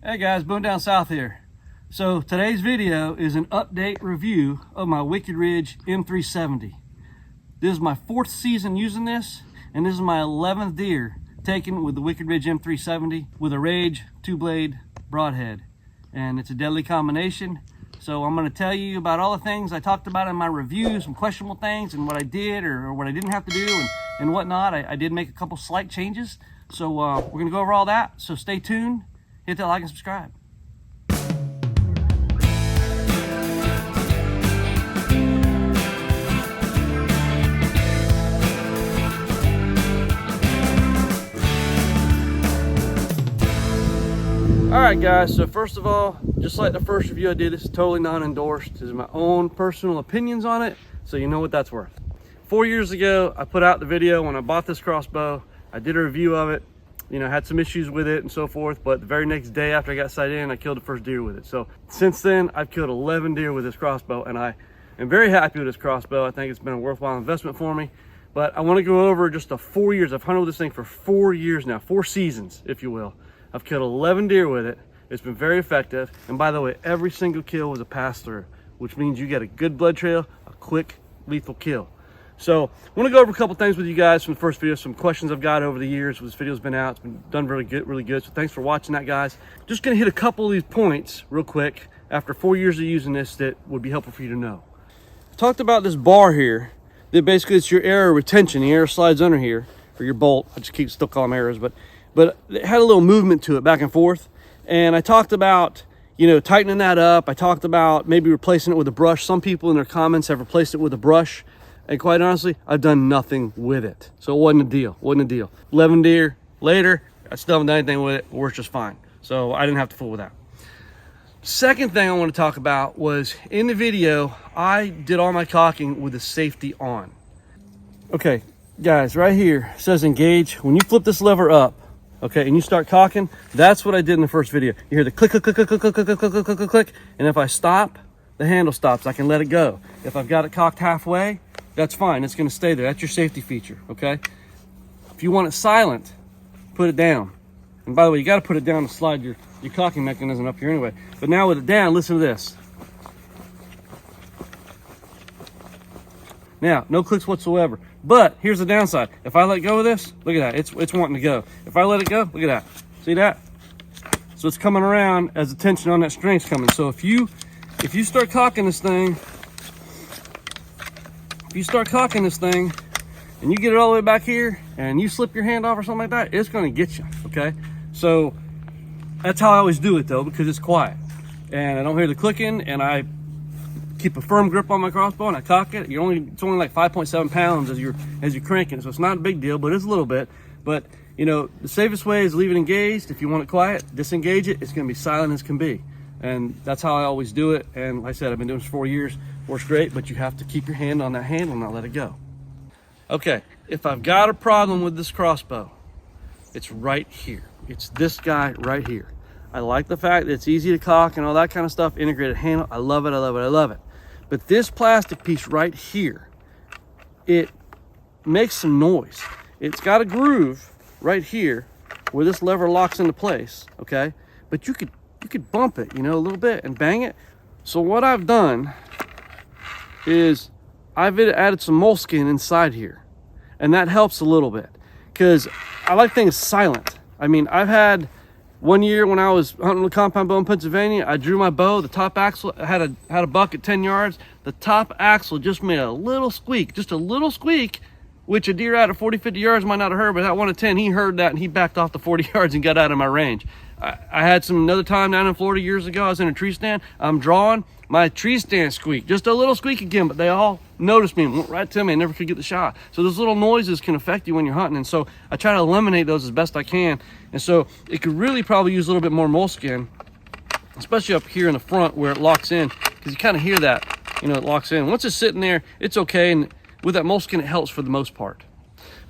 Hey guys, Boone down south here. So today's video is an update review of my Wicked Ridge M370. This is my 4th season using this, and this is my 11th deer taken with the Wicked Ridge M370 with a Rage 2-blade broadhead. And it's a deadly combination. So I'm going to tell you about all the things I talked about in my review, some questionable things and what I did or what I didn't have to do and whatnot. I did make a couple slight changes. So we're going to go over all that. So stay tuned. Hit that like and subscribe. Alright guys, so first of all, just like the first review I did, this is totally non-endorsed. This is my own personal opinions on it, so you know what that's worth. 4 years ago, I put out the video when I bought this crossbow. I did a review of it. You know, had some issues with it and so forth, but the very next day after I got sighted in, I killed the first deer with it. So since then, I've killed 11 deer with this crossbow, and I am very happy with this crossbow. I think it's been a worthwhile investment for me. But I want to go over just the 4 years. I've hunted with this thing for 4 years now, 4 seasons, if you will. I've killed 11 deer with it. It's been very effective. And by the way, every single kill was a pass-through, which means you get a good blood trail, a quick, lethal kill. So I want to go over a couple things with you guys from the first video, some questions I've got over the years. This video's been out, it's been done really good. So thanks for watching that, guys. Just going to hit a couple of these points real quick after 4 years of using this that would be helpful for you to know. I talked about this bar here, that basically it's your arrow retention. The arrow slides under here, or your bolt. I just still call them arrows, but it had a little movement to it back and forth. And I talked about, you know, tightening that up. I talked about maybe replacing it with a brush. Some people in their comments have replaced it with a brush. And quite honestly, I've done nothing with it. So it wasn't a deal, 11 deer later, I still haven't done anything with it. It works just fine. So I didn't have to fool with that. Second thing I want to talk about was in the video, I did all my cocking with the safety on. Okay, guys, right here it says engage. When you flip this lever up, okay, and you start cocking, that's what I did in the first video. You hear the click, click, click, click, click, click, click, click, click, click, click, and if I stop, the handle stops. I can let it go. If I've got it cocked halfway, that's fine. It's going to stay there. That's your safety feature, okay? If you want it silent, put it down. And by the way, you got to put it down to slide your cocking mechanism up here anyway. But now with it down, listen to this. Now, no clicks whatsoever. But here's the downside. If I let go of this, look at that. It's wanting to go. If I let it go, look at that. See that? So it's coming around as the tension on that string's coming. So if you start cocking this thing, and you get it all the way back here and you slip your hand off or something like that, it's going to get you, okay? So that's how I always do it though, because it's quiet and I don't hear the clicking, and I keep a firm grip on my crossbow and I cock it. It's only like 5.7 pounds as you're cranking it, so it's not a big deal, but it's a little bit. But you know, the safest way is leave it engaged. If you want it quiet, disengage it. It's going to be silent as can be, and that's how I always do it. And like I said, I've been doing this for 4 years. Works great, but you have to keep your hand on that handle and not let it go. Okay, if I've got a problem with this crossbow, it's right here. It's this guy right here. I like the fact that it's easy to cock and all that kind of stuff, integrated handle. I love it, I love it, I love it. But this plastic piece right here, it makes some noise. It's got a groove right here where this lever locks into place, okay? But you could bump it, you know, a little bit and bang it. So what I've done is I've added some moleskin inside here, and that helps a little bit because I like things silent. I mean, I've had 1 year when I was hunting with compound bow in Pennsylvania, I drew my bow, the top axle, I had a buck at 10 yards, the top axle just made a little squeak, which a deer out at 40, 50 yards might not have heard, but that one at 10, he heard that and he backed off the 40 yards and got out of my range. I had another time down in Florida years ago, I was in a tree stand, I'm drawing, my tree stand squeaked, just a little squeak again, but they all noticed me and went right to me and never could get the shot. So those little noises can affect you when you're hunting, and so I try to eliminate those as best I can. And so it could really probably use a little bit more moleskin, especially up here in the front where it locks in, because you kind of hear that, you know, it locks in. Once it's sitting there, it's okay, and with that moleskin, it helps for the most part.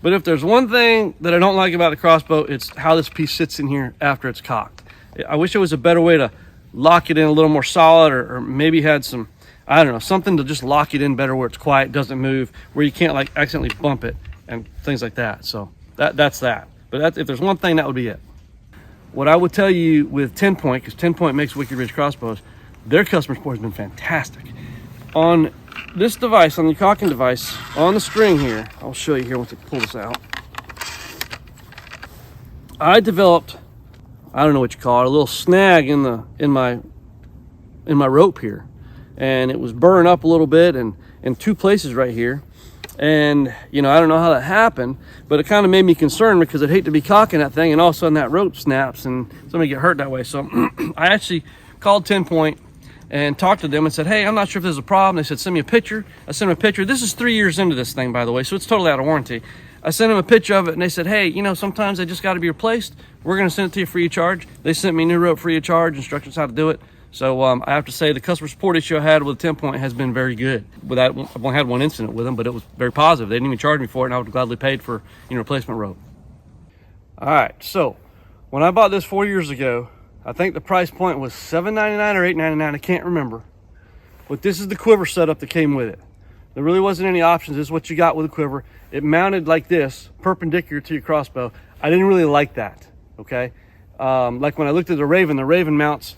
But if there's one thing that I don't like about the crossbow, it's how this piece sits in here after it's cocked. I wish there was a better way to lock it in a little more solid, or maybe had some, I don't know, something to just lock it in better where it's quiet, doesn't move, where you can't like accidentally bump it and things like that. So that's that. But if there's one thing, that would be it. What I would tell you with 10 Point, because 10 Point makes Wicked Ridge crossbows, their customer support has been fantastic. On this device, on the cocking device, on the string here, I'll show you here once I pull this out. I developed, I don't know what you call it, a little snag in my rope here, and it was burning up a little bit and in two places right here. And you know, I don't know how that happened, but it kind of made me concerned because I'd hate to be cocking that thing and all of a sudden that rope snaps and somebody get hurt that way. So I actually called 10 Point and talked to them and said, hey, I'm not sure if there's a problem. They said, send me a picture. I sent them a picture. This is 3 years into this thing, by the way, so it's totally out of warranty. I sent them a picture of it and they said, hey, you know, sometimes they just got to be replaced. We're going to send it to you free of charge. They sent me new rope free of charge, instructions how to do it. So I have to say the customer support issue I had with 10 Point has been very good. I've only had one incident with them, but it was very positive. They didn't even charge me for it, and I would have gladly paid for, you know, replacement rope. All right, so when I bought this 4 years ago, I think the price point was $7.99 or $8.99. I can't remember. But this is the quiver setup that came with it. There really wasn't any options. This is what you got with a quiver. It mounted like this, perpendicular to your crossbow. I didn't really like that, okay? Like when I looked at the Raven mounts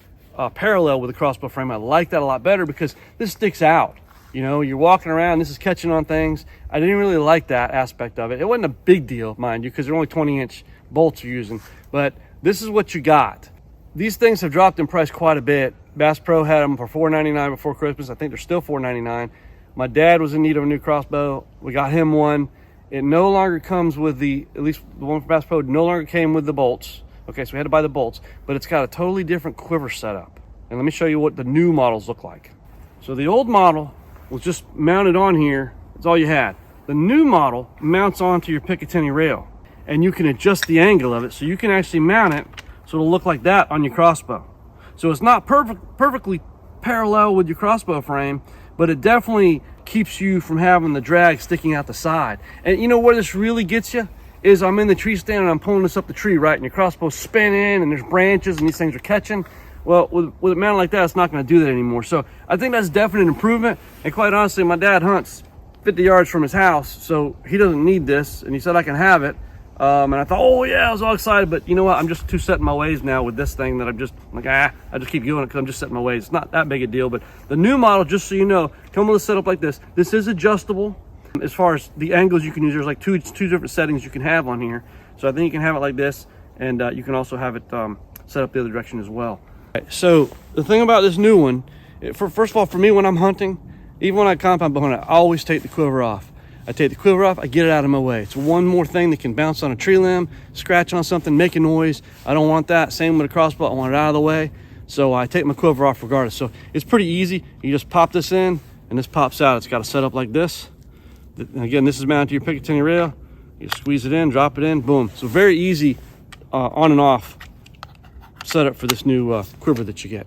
parallel with the crossbow frame. I like that a lot better because this sticks out. You know, you're walking around, this is catching on things. I didn't really like that aspect of it. It wasn't a big deal, mind you, because they're only 20-inch bolts you're using, but this is what you got. These things have dropped in price quite a bit. Bass Pro had them for $4.99 before Christmas. I think they're still $4.99. My dad was in need of a new crossbow. We got him one. It no longer comes with at least the one from Bass Pro no longer came with the bolts. Okay, so we had to buy the bolts, but it's got a totally different quiver setup. And let me show you what the new models look like. So the old model was just mounted on here. That's all you had. The new model mounts onto your Picatinny rail, and you can adjust the angle of it, so you can actually mount it so it'll look like that on your crossbow. So it's not perfectly parallel with your crossbow frame, but it definitely keeps you from having the drag sticking out the side. And you know where this really gets you? Is I'm in the tree stand and I'm pulling this up the tree, right? And your crossbow's spinning and there's branches and these things are catching. Well, with it mounted like that, it's not going to do that anymore. So I think that's definitely an improvement. And quite honestly, my dad hunts 50 yards from his house, so he doesn't need this. And he said I can have it. And I thought, oh yeah, I was all excited. But you know what? I'm just too set in my ways now with this thing that I'm just like, I just keep doing it because I'm just set in my ways. It's not that big a deal. But the new model, just so you know, come with a setup like this. This is adjustable. As far as the angles you can use, there's like two different settings you can have on here. So I think you can have it like this, and you can also have it set up the other direction as well. Right, so the thing about this new one, first of all, for me when I'm hunting, even when I compound bow hunt, I always take the quiver off. I take the quiver off, I get it out of my way. It's one more thing that can bounce on a tree limb, scratch on something, make a noise. I don't want that. Same with a crossbow, I want it out of the way. So I take my quiver off regardless. So it's pretty easy. You just pop this in, and this pops out. It's got a setup like this. And again, this is mounted to your Picatinny rail. You squeeze it in, drop it in, boom. So very easy on and off setup for this new quiver that you get.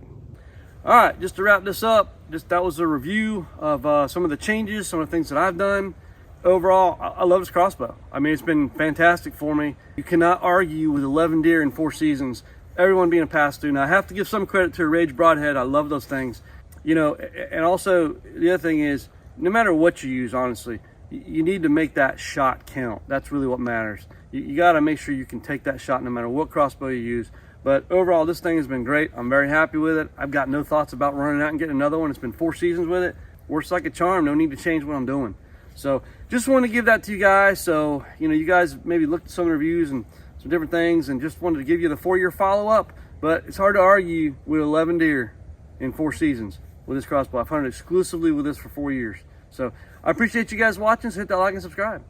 All right, just to wrap this up, that was a review of some of the changes, some of the things that I've done. Overall, I love this crossbow. I mean, it's been fantastic for me. You cannot argue with 11 deer in 4 seasons, everyone being a pass-through. Now, I have to give some credit to a Rage Broadhead. I love those things. You know, and also the other thing is, no matter what you use, honestly, you need to make that shot count. That's really what matters. You got to make sure you can take that shot no matter what crossbow you use. But overall, this thing has been great. I'm very happy with it. I've got no thoughts about running out and getting another one. It's been 4 seasons with it. Works like a charm. No need to change what I'm doing. So just wanted to give that to you guys. So, you know, you guys maybe looked at some of the reviews and some different things and just wanted to give you the 4-year follow-up. But it's hard to argue with 11 deer in 4 seasons with this crossbow. I've hunted exclusively with this for 4 years. So I appreciate you guys watching. So hit that like and subscribe.